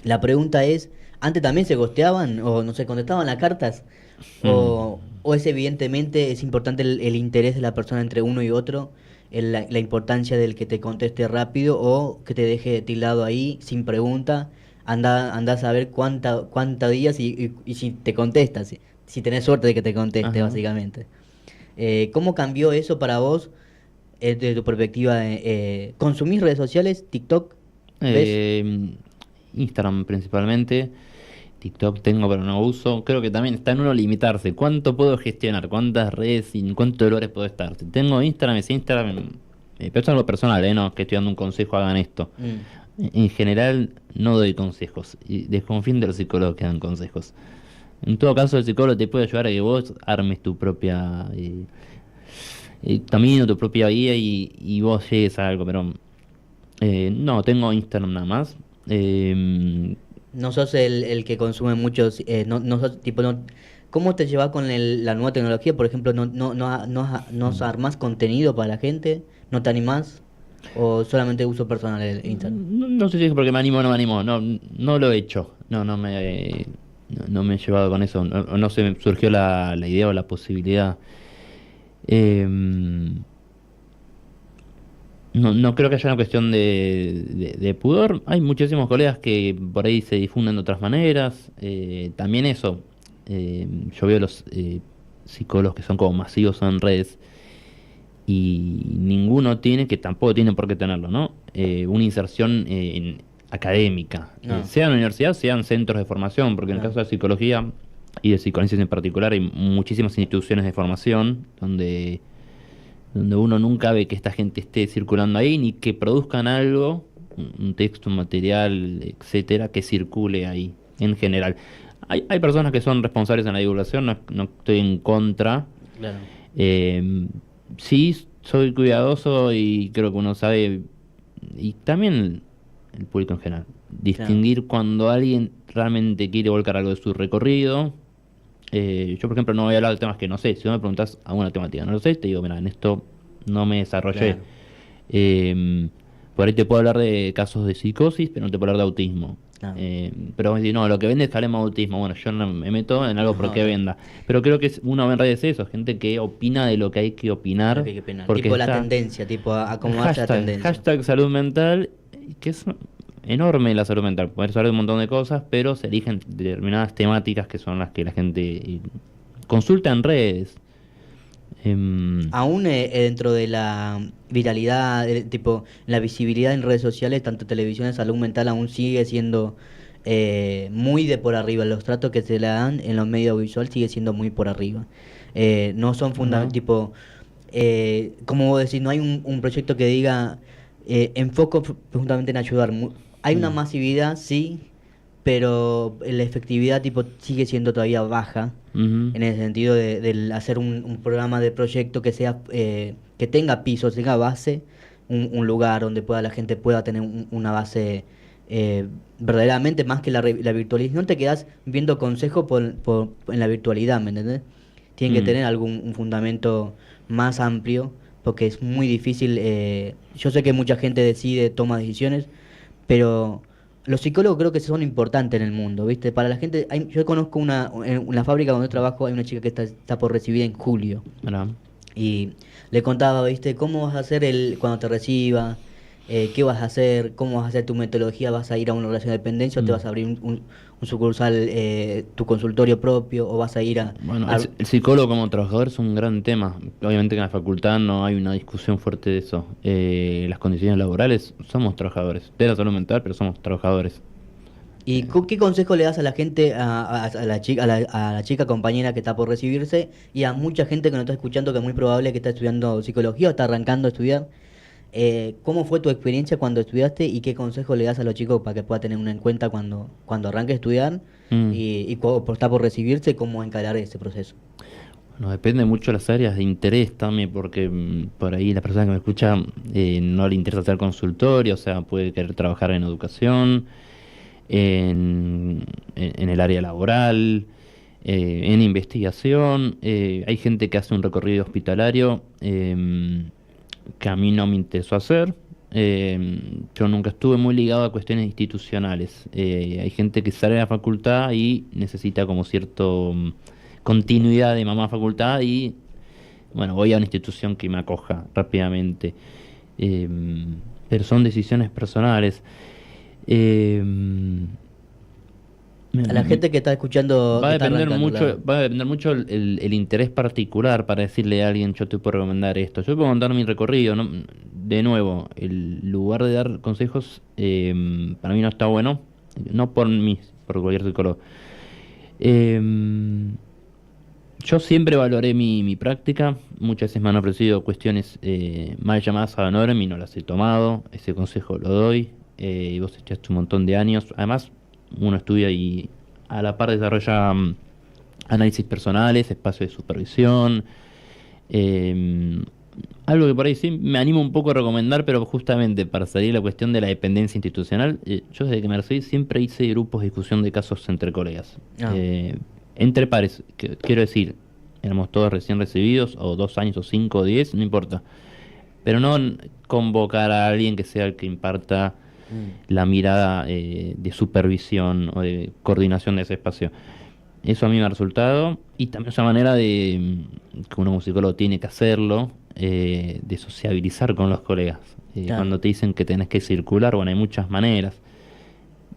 S2: La pregunta es, ¿antes también se gosteaban o no se contestaban las cartas?
S3: Mm.
S2: O es evidentemente, es importante el interés de la persona entre uno y otro, la importancia del que te conteste rápido o que te deje tildado ahí sin pregunta, anda a saber cuánta días y si te contesta, si tenés suerte de que te conteste,
S3: Ajá.
S2: básicamente. ¿Cómo cambió eso para vos, desde tu perspectiva? ¿Consumís redes sociales, TikTok? ¿Ves?
S3: Eh, Instagram principalmente. TikTok tengo pero no uso. Creo que también está en uno limitarse. ¿Cuánto puedo gestionar? ¿Cuántas redes y en cuántos lugares puedo estar? Si tengo Instagram, es Instagram. Pero es algo personal, no que estoy dando un consejo, hagan esto.
S2: Mm,
S3: En general no doy consejos. Y desconfíen de los psicólogos que dan consejos. En todo caso, el psicólogo te puede ayudar a que vos armes tu propia camino, tu propia guía y vos llegues a algo. Pero no, tengo Instagram nada más.
S2: No sos el que consume muchos, no sos tipo, no, ¿cómo te llevas con la nueva tecnología? Por ejemplo, ¿no armás contenido para la gente? ¿No te animás? ¿O solamente uso personal el Instagram?
S3: No, no sé si es porque me animo o no me animo, no, no lo he hecho, no me he llevado con eso, no, no se me surgió la idea o la posibilidad. Em, no creo que haya una cuestión de pudor. Hay muchísimos colegas que por ahí se difunden de otras maneras. También eso, yo veo los psicólogos que son como masivos en redes y ninguno tiene, que tampoco tiene por qué tenerlo, ¿no? Una inserción académica,
S2: No,
S3: sea en la universidad, sea en centros de formación, porque en el
S2: claro.
S3: caso de psicología y de psicoanálisis en particular hay muchísimas instituciones de formación donde uno nunca ve que esta gente esté circulando ahí, ni que produzcan algo, un texto, un material, etcétera, que circule ahí, en general. Hay personas que son responsables en la divulgación, no, no estoy en contra.
S2: Claro.
S3: Eh, sí, soy cuidadoso y creo que uno sabe, y también el público en general,
S2: Claro.
S3: distinguir cuando alguien realmente quiere volcar algo de su recorrido. Yo, por ejemplo, no voy a hablar de temas que no sé. Si vos me preguntás alguna temática, no lo sé, te digo, mira, en esto no me desarrollé.
S2: Claro.
S3: Eh, por ahí te puedo hablar de casos de psicosis, pero no te puedo hablar de autismo.
S2: Claro.
S3: Pero vos decís, no, lo que vende es que hablemos de autismo. Bueno, yo no me meto en algo
S2: No,
S3: porque
S2: claro.
S3: venda. Pero creo que uno ve en redes eso, gente que opina de lo que hay que
S2: Lo
S3: opinar,
S2: que hay que penar.
S3: porque
S2: Tipo la
S3: está
S2: tendencia, tipo acomodarse a la tendencia.
S3: hashtag salud mental, que es enorme la salud mental. Poder saber de un montón de cosas, pero se eligen determinadas temáticas que son las que la gente consulta en redes. Em,
S2: Aún dentro de la viralidad, tipo la visibilidad en redes sociales, tanto televisión, salud mental, aún sigue siendo muy de por arriba. Los tratos que se le dan en los medios audiovisuales sigue siendo muy por arriba. No son
S3: ajá.
S2: fundamentales, tipo, como vos decís, no hay un proyecto que diga enfoco justamente en ayudar. Hay una
S3: Mm,
S2: masividad, sí, pero la efectividad tipo sigue siendo todavía baja
S3: ujú,
S2: en el sentido de hacer un programa de proyecto que sea que tenga pisos, tenga base, un lugar donde pueda la gente pueda tener una base verdaderamente más que la virtualidad. No te quedas viendo consejos en la virtualidad, ¿me entendés? Tienen que
S3: mm.
S2: tener un fundamento más amplio porque es muy difícil. Yo sé que mucha gente decide, toma decisiones, pero los psicólogos creo que son importantes en el mundo, ¿viste? Para la gente, yo conozco en la fábrica donde yo trabajo hay una chica que está por recibir en julio
S3: Mirá.
S2: y le contaba, ¿viste? ¿Cómo vas a hacer cuando te reciba? ¿Qué vas a hacer? ¿Cómo vas a hacer tu metodología? ¿Vas a ir a una relación de dependencia o te
S3: Mm.
S2: vas a abrir un sucursal, tu consultorio propio o vas a ir
S3: Bueno,
S2: a-
S3: el psicólogo como trabajador es un gran tema. Obviamente que en la facultad no hay una discusión fuerte de eso. Las condiciones laborales, somos trabajadores. De la salud mental, pero somos trabajadores.
S2: ¿Y qué consejo le das a la gente, a la chica, a la chica compañera que está por recibirse y a mucha gente que nos está escuchando que es muy probable que está estudiando psicología o está arrancando a estudiar? ¿Cómo fue tu experiencia cuando estudiaste y qué consejo le das a los chicos para que pueda tener una en cuenta cuando arranque a estudiar
S3: Mm.
S2: y cuando está por recibirse, cómo encarar ese proceso?
S3: No, depende mucho de las áreas de interés también, porque por ahí la persona que me escucha no le interesa hacer consultorio, o sea, puede querer trabajar en educación, en el área laboral, en investigación. Hay gente que hace un recorrido hospitalario que a mí no me interesó hacer. Yo nunca estuve muy ligado a cuestiones institucionales. Hay gente que sale de la facultad y necesita como cierto continuidad de mamá facultad y bueno, voy a una institución que me acoja rápidamente. Eh, pero son decisiones personales. Eh,
S2: A la gente que está escuchando,
S3: Va a
S2: que está
S3: depender
S2: arrancando,
S3: mucho,
S2: claro.
S3: va a depender mucho el interés particular para decirle a alguien, yo te puedo recomendar esto. Yo puedo contar mi recorrido, ¿no? De nuevo, el lugar de dar consejos para mí no está bueno, no por mí, por cualquier psicólogo. Em, yo siempre valoré mi práctica, muchas veces me han ofrecido cuestiones mal llamadas a honor y no las he tomado, ese consejo lo doy, y vos echaste un montón de años, además uno estudia y a la par desarrolla análisis personales, espacio de supervisión, eh, algo que por ahí sí me animo un poco a recomendar, pero justamente para salir de la cuestión de la dependencia institucional, yo desde que me recibí siempre hice grupos de discusión de casos entre colegas.
S2: Ah.
S3: Entre pares, quiero decir, éramos todos recién recibidos, o 2 años, o 5, o 10, no importa. Pero no convocar a alguien que sea el que imparta la mirada de supervisión o de coordinación de ese espacio. Eso a mí me ha resultado, y también es una manera de que uno como psicólogo tiene que hacerlo, de sociabilizar con los colegas.
S2: Claro.
S3: Cuando te dicen que tenés que circular, bueno, hay muchas maneras.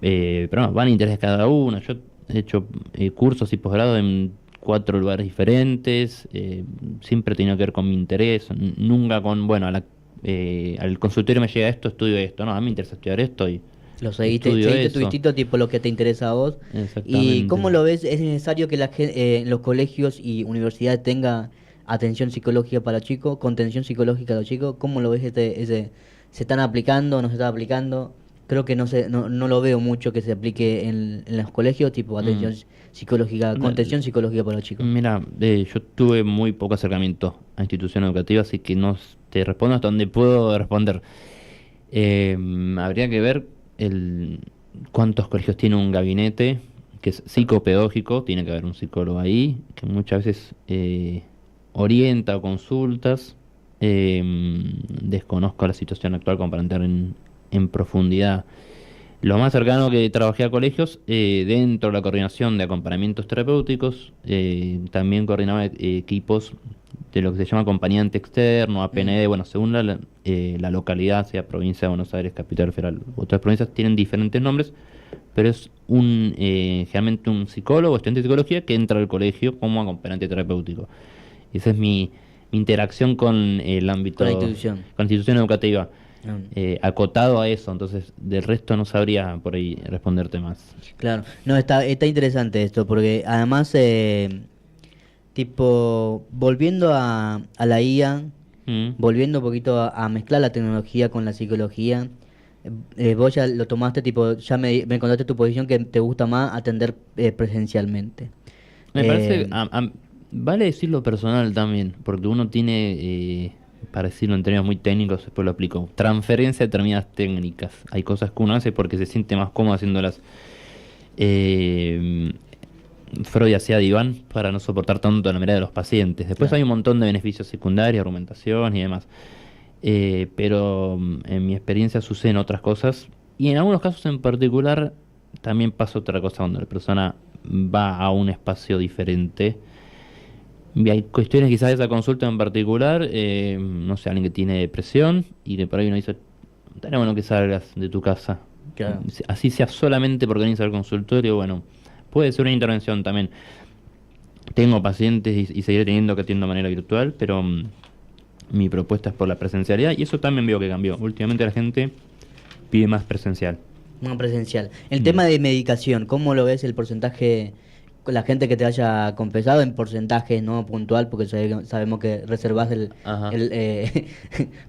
S3: Pero no, van a interés cada uno. Yo he hecho cursos y posgrado en 4 lugares diferentes. Siempre he tenido que ver con mi interés. Nunca con, bueno, al consultorio me llega esto, estudio esto. No, a mí me interesa estudiar esto y
S2: Lo seguiste,
S3: estudio
S2: seguiste tu
S3: eso.
S2: instinto, tipo lo que te interesa a vos. ¿Y
S3: Exactamente.
S2: cómo lo ves? ¿Es necesario que los colegios y universidades tenga atención psicológica para chicos, contención psicológica a los chicos? ¿Cómo lo ves se están aplicando, no se está aplicando? Creo que no lo veo mucho que se aplique en los colegios, tipo atención psicológica, contención psicológica para los chicos.
S3: Mira, yo tuve muy poco acercamiento a institución educativa, así que no te respondo hasta donde puedo responder. Habría que ver cuántos colegios tiene un gabinete que es psicopedagógico, tiene que haber un psicólogo ahí, que muchas veces orienta o consultas. Desconozco la situación actual como para entrar en profundidad. Lo más cercano que trabajé a colegios, dentro de la coordinación de acompañamientos terapéuticos, también coordinaba equipos de lo que se llama acompañante externo, APND, bueno, según la localidad, sea provincia de Buenos Aires, Capital Federal, otras provincias tienen diferentes nombres, pero es generalmente un psicólogo, estudiante de psicología, que entra al colegio como acompañante terapéutico. Esa es mi interacción con el ámbito,
S2: Con la institución.
S3: con la institución educativa.
S2: Ah.
S3: Acotado a eso, entonces del resto no sabría por ahí responderte más.
S2: Claro, no, está interesante esto, porque además, tipo, volviendo a la IA,
S3: Mm.
S2: volviendo un poquito a mezclar la tecnología con la psicología, vos ya lo tomaste, tipo, ya me contaste tu posición que te gusta más atender presencialmente.
S3: Me parece,
S2: Eh,
S3: vale decirlo personal también, porque uno tiene, para decirlo en términos muy técnicos, después lo aplico, transferencia de determinadas técnicas. Hay cosas que uno hace porque se siente más cómodo haciéndolas. Eh, Freud hacía diván para no soportar tanto la mirada de los pacientes. Después
S2: Claro.
S3: hay un montón de beneficios secundarios, argumentación y demás. Pero en mi experiencia suceden otras cosas. Y en algunos casos en particular también pasa otra cosa cuando la persona va a un espacio diferente. Y hay cuestiones quizás de esa consulta en particular, no sé, alguien que tiene depresión y que por ahí uno dice, estaría bueno que salgas de tu casa.
S2: Claro.
S3: Así sea solamente porque venís al consultorio, bueno, puede ser una intervención también. Tengo pacientes y seguiré teniendo que atiendo de manera virtual, pero mi propuesta es por la presencialidad y eso también veo que cambió. Últimamente la gente pide más presencial.
S2: No presencial. El tema de medicación, ¿cómo lo ves el porcentaje, con la gente que te haya confesado en porcentaje no puntual, porque sabemos que reservas
S3: Ajá.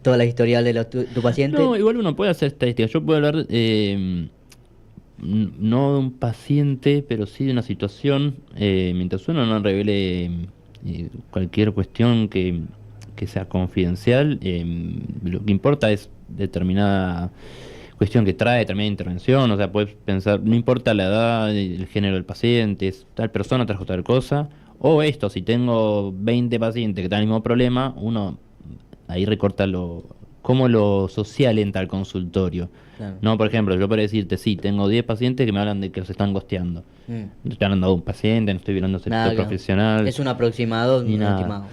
S2: toda la historial de tu paciente?
S3: No, igual uno puede hacer estadísticas. Yo puedo hablar no de un paciente, pero sí de una situación, mientras uno no revele cualquier cuestión que sea confidencial, lo que importa es determinada cuestión que trae, determinada intervención. O sea, puedes pensar, no importa la edad, el género del paciente, es tal persona trajo tal cosa, o esto, si tengo 20 pacientes que tienen el mismo problema, uno ahí recorta cómo lo social entra al consultorio.
S2: Claro.
S3: No, por ejemplo, yo podría decirte, sí, tengo 10 pacientes que me hablan de que los están gosteando. No estoy hablando de un paciente, no estoy hablando de
S2: Nada,
S3: sector
S2: claro.
S3: profesional.
S2: Es un aproximado,
S3: Ni
S2: un
S3: nada.
S2: estimado.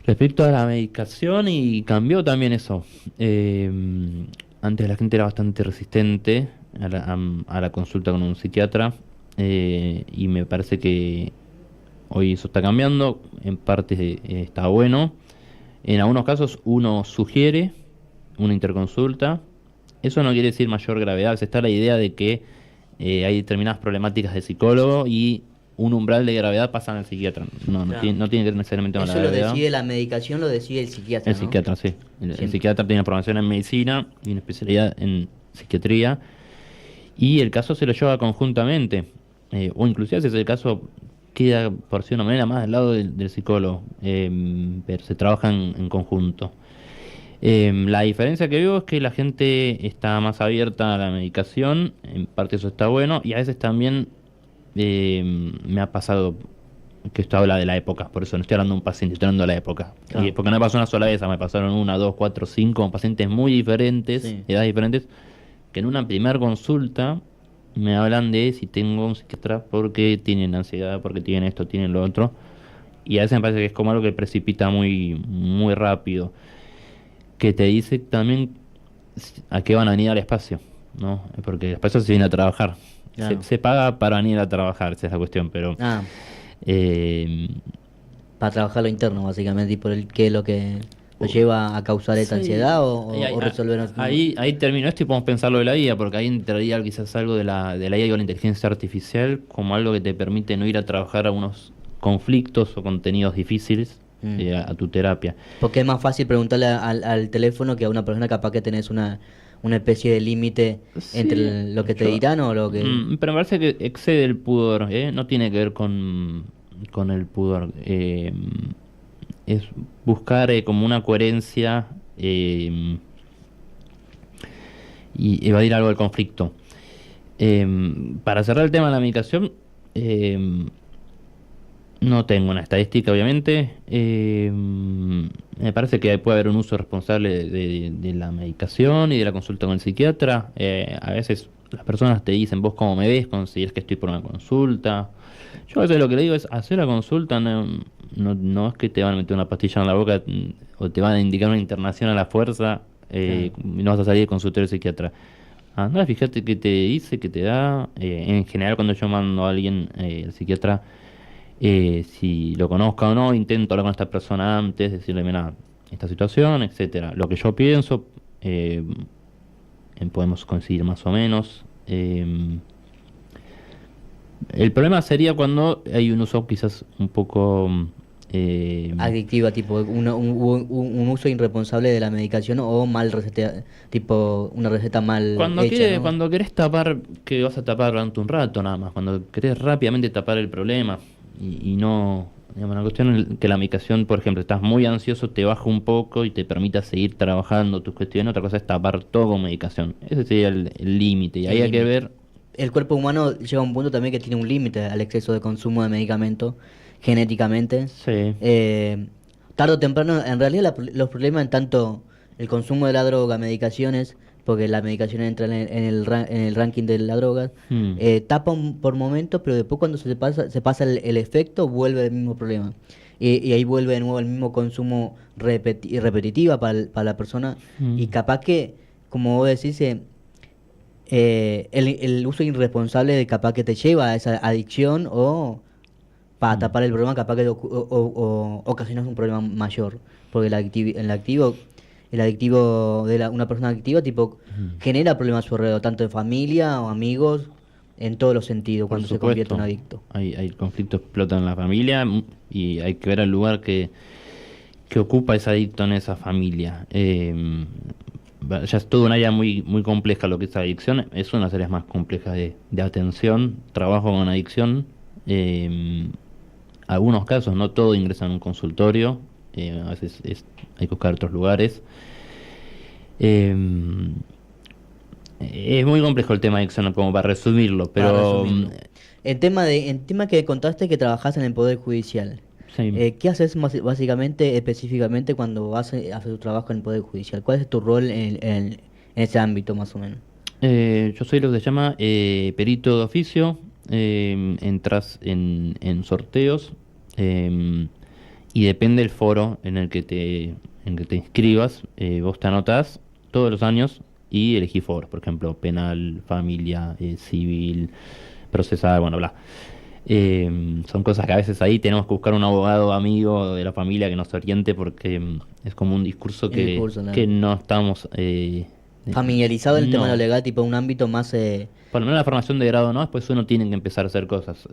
S3: Respecto a la medicación, y cambió también eso. Antes la gente era bastante resistente a la consulta con un psiquiatra, y me parece que hoy eso está cambiando. En parte está bueno. En algunos casos uno sugiere una interconsulta. Eso no quiere decir mayor gravedad. A veces está la idea de que hay determinadas problemáticas de psicólogo y un umbral de gravedad pasa al psiquiatra. No,
S2: Claro.
S3: no tiene que ver necesariamente con la
S2: Eso lo
S3: gravedad.
S2: decide la medicación, lo decide el psiquiatra,
S3: El
S2: ¿no?
S3: psiquiatra, sí. El
S2: Siempre.
S3: psiquiatra tiene una formación en medicina y una especialidad en psiquiatría. Y el caso se lo lleva conjuntamente. O inclusive si es el caso, queda por sí una manera más del lado del psicólogo. Pero se trabajan en conjunto. La diferencia que veo es que la gente está más abierta a la medicación. En parte eso está bueno. Y a veces también me ha pasado que esto habla de la época. Por eso no estoy hablando de un paciente, estoy hablando de la época.
S2: Claro.
S3: Y porque no me pasó una sola vez, me pasaron 1, 2, 4, 5 con pacientes muy diferentes,
S2: Sí.
S3: edades diferentes, que en una primera consulta me hablan de si tengo un psiquiatra porque tienen ansiedad, porque tienen esto, tienen lo otro. Y a veces me parece que es como algo que precipita muy rápido. Que te dice también a qué van a venir al espacio, ¿no? Porque el espacio se viene a trabajar.
S2: Claro.
S3: Se paga para venir a trabajar, esa es la cuestión, pero...
S2: Ah,
S3: eh,
S2: para trabajar lo interno, básicamente, y por el qué es lo que lo lleva a causar esta
S3: sí.
S2: ansiedad o
S3: Y
S2: resolver.
S3: ahí terminó esto y podemos pensarlo de la IA, porque ahí entraría quizás algo de la IA y la inteligencia artificial como algo que te permite no ir a trabajar a unos conflictos o contenidos difíciles a tu terapia.
S2: Porque es más fácil preguntarle al teléfono que a una persona capaz que tenés una especie de límite
S3: Sí,
S2: entre lo que te dirán o lo que...
S3: pero me parece que excede el pudor, ¿eh? No tiene que ver con el pudor. Es buscar como una coherencia y evadir algo del conflicto. Para cerrar el tema de la medicación, no tengo una estadística, obviamente. Me parece que puede haber un uso responsable de la medicación y de la consulta con el psiquiatra. A veces las personas te dicen, ¿vos cómo me ves? ¿Consideras que estoy por una consulta? Yo a veces lo que le digo es, hacer la consulta, no es que te van a meter una pastilla en la boca o te van a indicar una internación a la fuerza y no vas a salir del consultorio del psiquiatra. Andá, fíjate qué te dice, qué te da. En general, cuando yo mando a alguien al psiquiatra, si lo conozca o no, intento hablar con esta persona antes, decirle, mira, esta situación, etcétera. Lo que yo pienso, podemos coincidir más o menos. El problema sería cuando hay un uso quizás un poco...
S2: adictiva, tipo un uso irresponsable de la medicación o mal receta, tipo una receta mal hecha, ¿no?
S3: Cuando querés tapar, que vas a tapar durante un rato nada más, cuando querés rápidamente tapar el problema y no, digamos, la cuestión es que la medicación, por ejemplo, estás muy ansioso, te baja un poco y te permita seguir trabajando tus cuestiones. Otra cosa es tapar todo con medicación. Ese sería el límite, y ahí hay que ver.
S2: El cuerpo humano llega a un punto también que tiene un límite al exceso de consumo de medicamentos genéticamente.
S3: Sí.
S2: Tarde o temprano, en realidad los problemas en tanto el consumo de la droga, medicaciones, porque la medicación entra en el ranking de la droga, tapan por momentos, pero después cuando se pasa el efecto, vuelve el mismo problema. Y ahí vuelve de nuevo el mismo consumo repetitiva para la persona. Y capaz que, como vos decís, el uso irresponsable de capaz que te lleva a esa adicción o para tapar el problema capaz que ocasionas un problema mayor, porque el adictivo de una persona adictiva tipo genera problemas a su alrededor, tanto de familia o amigos, en todos los sentidos,
S3: Por
S2: cuando se convierte en un adicto.
S3: Hay conflictos que explotan en la familia, y hay que ver el lugar que ocupa ese adicto en esa familia. Ya es todo un área muy compleja lo que es adicción. Es una de las áreas más complejas de atención, trabajo con adicción. algunos casos, no todo ingresa en un consultorio, a veces hay que buscar otros lugares. Eh, es muy complejo el tema de Exxon como para resumirlo,
S2: Para
S3: pero
S2: resumirlo. En tema que contaste que trabajás en el Poder Judicial.
S3: sí.
S2: ¿Qué haces básicamente, específicamente, cuando vas a hacer tu trabajo en el Poder Judicial? ¿Cuál es tu rol en ese ámbito, más o menos?
S3: Yo soy lo que se llama perito de oficio. Entras en sorteos, y depende del foro en que te inscribas. Vos te anotás todos los años y elegís foros, por ejemplo, penal, familia, civil, procesal, bueno, bla. Son cosas que a veces ahí tenemos que buscar un abogado amigo de la familia que nos oriente porque es como un discurso
S2: El discurso, ¿no?
S3: que no estamos...
S2: Familiarizado en el tema de lo
S3: no,
S2: legal, tipo un ámbito más...
S3: por lo menos la formación de grado no, después uno tiene que empezar a hacer cosas.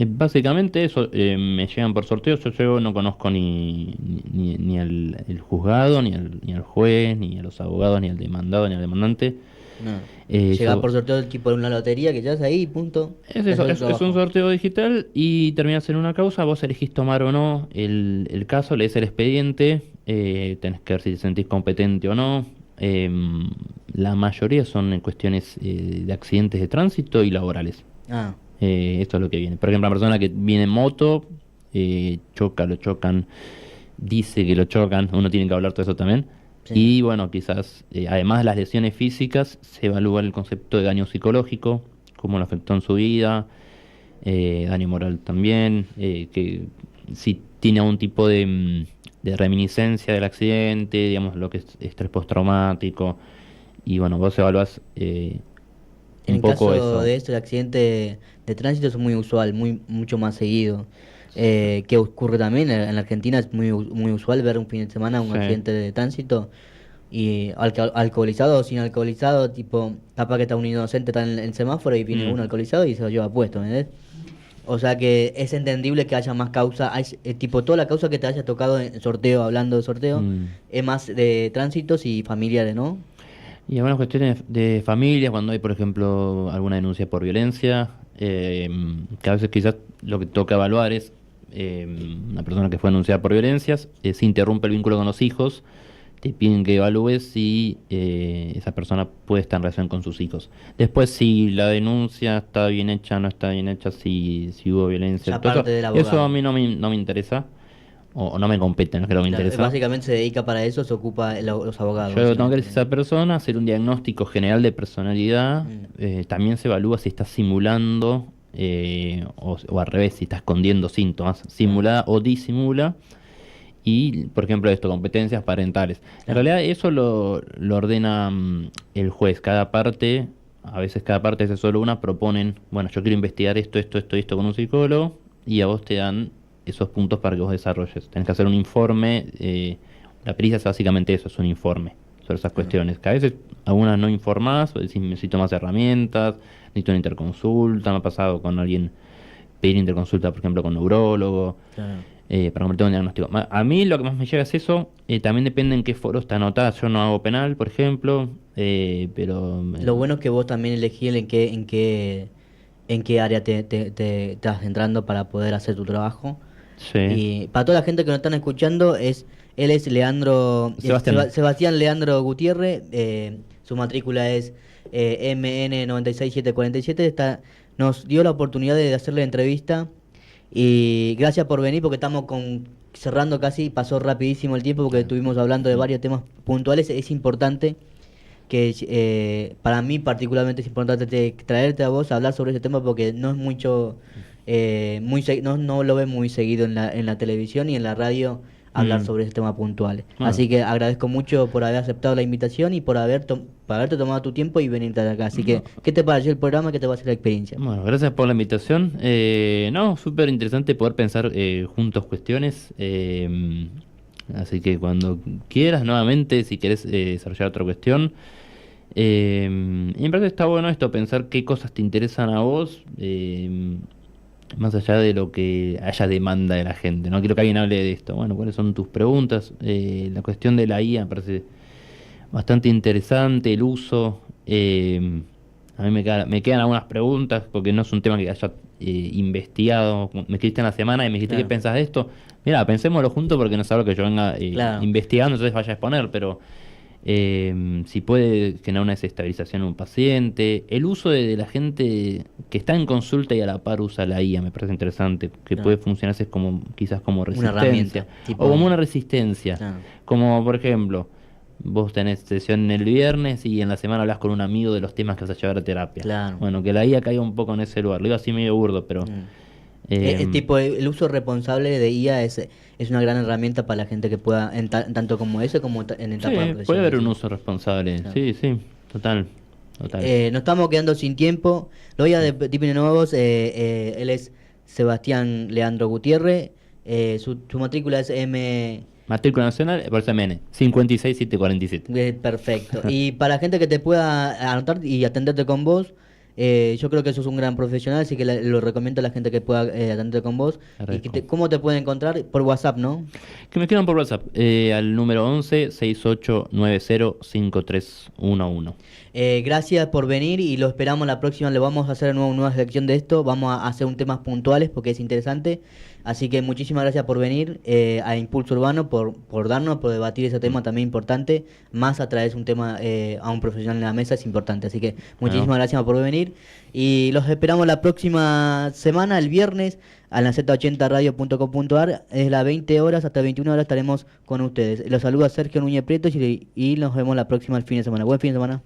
S3: Básicamente eso, me llegan por sorteo, yo no conozco ni el juzgado, ni al juez, ni a los abogados, ni al demandado, ni al demandante.
S2: no. Llegás
S3: Yo
S2: por sorteo tipo una lotería, que ya es ahí, punto.
S3: Es
S2: Ese
S3: eso,
S2: el
S3: es un
S2: trabajo.
S3: sorteo digital y terminas en una causa, vos elegís tomar o no el caso, lees el expediente, tenés que ver si te sentís competente o no. La mayoría son en cuestiones de accidentes de tránsito y laborales.
S2: Ah,
S3: Esto es lo que viene. Por ejemplo, una persona que viene en moto, lo chocan, dice que lo chocan, uno tiene que hablar todo eso también.
S2: sí.
S3: Y bueno, quizás, además de las lesiones físicas, se evalúa el concepto de daño psicológico, cómo lo afectó en su vida, daño moral también, que si tiene algún tipo de reminiscencia del accidente, digamos, lo que es estrés postraumático. Y bueno, vos evaluás
S2: En
S3: un poco
S2: caso
S3: eso.
S2: de esto, el accidente de tránsito es muy usual, mucho más seguido. Que ocurre también en la Argentina, es muy usual ver un fin de semana un
S3: Sí.
S2: accidente de tránsito y alcoholizado o sin alcoholizado, tipo, capaz que está un inocente está en el semáforo y viene
S3: Mm.
S2: uno alcoholizado y se lo lleva puesto, ¿me entendés? O sea que es entendible que haya más causa, tipo toda la causa que te haya tocado en sorteo, hablando de sorteo,
S3: Mm.
S2: es más de tránsitos y familiares, ¿no?
S3: Y algunas cuestiones de familia, cuando hay, por ejemplo, alguna denuncia por violencia, que a veces quizás lo que toca evaluar es una persona que fue denunciada por violencias, se interrumpe el vínculo con los hijos, te piden que evalúes si esa persona puede estar en relación con sus hijos. Después, si la denuncia está bien hecha, no está bien hecha, si hubo violencia,
S2: Ya
S3: todo
S2: parte del
S3: eso, eso
S2: abogado.
S3: a mí no me interesa, o no me compete, no es que no me
S2: Claro,
S3: interesa.
S2: básicamente se dedica para eso, se ocupa los abogados,
S3: Yo tengo que ver
S2: básicamente.
S3: si esa persona, hacer un diagnóstico general de personalidad.
S2: Mm.
S3: También se evalúa si está simulando, o al revés, si está escondiendo síntomas, simula o disimula. Y, por ejemplo, esto, competencias parentales. En
S2: Claro.
S3: realidad eso lo ordena el juez. A veces cada parte, es solo una, proponen, bueno, yo quiero investigar esto con un psicólogo, y a vos te dan esos puntos para que vos desarrolles. Tenés que hacer un informe. La pericia es básicamente eso, es un informe sobre esas cuestiones. Que a veces algunas no informadas, o decís, necesito más herramientas, necesito una interconsulta. Me ha pasado con alguien pedir interconsulta, por ejemplo, con neurólogo,
S2: Claro.
S3: para completar un diagnóstico. A mí lo que más me llega es eso. También depende en qué foro está anotada. Yo no hago penal, por ejemplo, pero
S2: Lo bueno es que vos también elegís en qué área te estás entrando para poder hacer tu trabajo.
S3: sí.
S2: Y para toda la gente que nos están escuchando, él es Leandro,
S3: Sebastián.
S2: Sebastián Leandro Gutiérrez, su matrícula es MN96747, nos dio la oportunidad de hacerle la entrevista y gracias por venir porque estamos cerrando casi, pasó rapidísimo el tiempo porque estuvimos hablando de varios temas puntuales, es importante que para mí particularmente es importante traerte a vos a hablar sobre ese tema porque no es mucho, no lo ve muy seguido en la televisión y en la radio hablar
S3: Mm.
S2: sobre ese tema puntual.
S3: Bueno.
S2: Así que agradezco mucho por haber aceptado la invitación y por haberte tomado tu tiempo y venirte acá. Así que, ¿qué te pareció el programa? ¿Qué te va a hacer la experiencia?
S3: Bueno, gracias por la invitación. No, súper interesante poder pensar juntos cuestiones. Así que cuando quieras, nuevamente, si quieres desarrollar otra cuestión. Y me parece que está bueno esto, pensar qué cosas te interesan a vos, más allá de lo que haya demanda de la gente. No quiero que alguien hable de esto. Bueno, ¿cuáles son tus preguntas? La cuestión de la IA me parece bastante interesante, el uso. A mí me quedan algunas preguntas porque no es un tema que haya investigado. Me escribiste en la semana y me dijiste,
S2: Claro.
S3: ¿qué pensás de esto? Mira, pensémoslo juntos porque no es algo que yo venga
S2: Claro.
S3: investigando, entonces vaya a exponer, pero si puede generar una desestabilización en un paciente. El uso de la gente que está en consulta y a la par usa la IA me parece interesante, que
S2: Claro.
S3: puede funcionarse como quizás como
S2: Una
S3: resistencia.
S2: herramienta, tipo-
S3: O como una resistencia.
S2: Claro.
S3: Como por ejemplo, vos tenés sesión el viernes y en la semana hablas con un amigo de los temas que vas a llevar a terapia.
S2: Claro.
S3: Bueno, que la IA caiga un poco en ese lugar. Lo digo así medio burdo, pero...
S2: Tipo, el uso responsable de IA es una gran herramienta para la gente que pueda, tanto como ese como en etapas
S3: sí, puede
S2: profesionales.
S3: haber un uso responsable.
S2: Claro.
S3: Sí, sí, total. Total.
S2: Nos estamos quedando sin tiempo. Lo voy a de Tips Nuevos. Él es Sebastián Leandro Gutiérrez. Su matrícula es M.
S3: Matrícula nacional, por MN, 56747.
S2: Perfecto. Y para la gente que te pueda anotar y atenderte con vos, yo creo que sos un gran profesional, así que lo recomiendo a la gente que pueda atenderte con vos.
S3: Agradezco.
S2: ¿Cómo te pueden encontrar? Por WhatsApp, ¿no?
S3: Que me escriban por WhatsApp al número 11-6890-5311.
S2: Gracias por venir y lo esperamos la próxima. Le vamos a hacer una nueva sección de esto. Vamos a hacer un temas puntuales porque es interesante. Así que muchísimas gracias por venir a Impulso Urbano, por debatir ese tema también importante. Más a través de un tema a un profesional en la mesa es importante. Así que muchísimas gracias por venir. Y los esperamos la próxima semana, el viernes, a la z80radio.com.ar. Desde las 20 horas hasta 21 horas estaremos con ustedes. Los saluda Sergio Núñez Prieto y nos vemos la próxima el fin de semana. Buen fin de semana.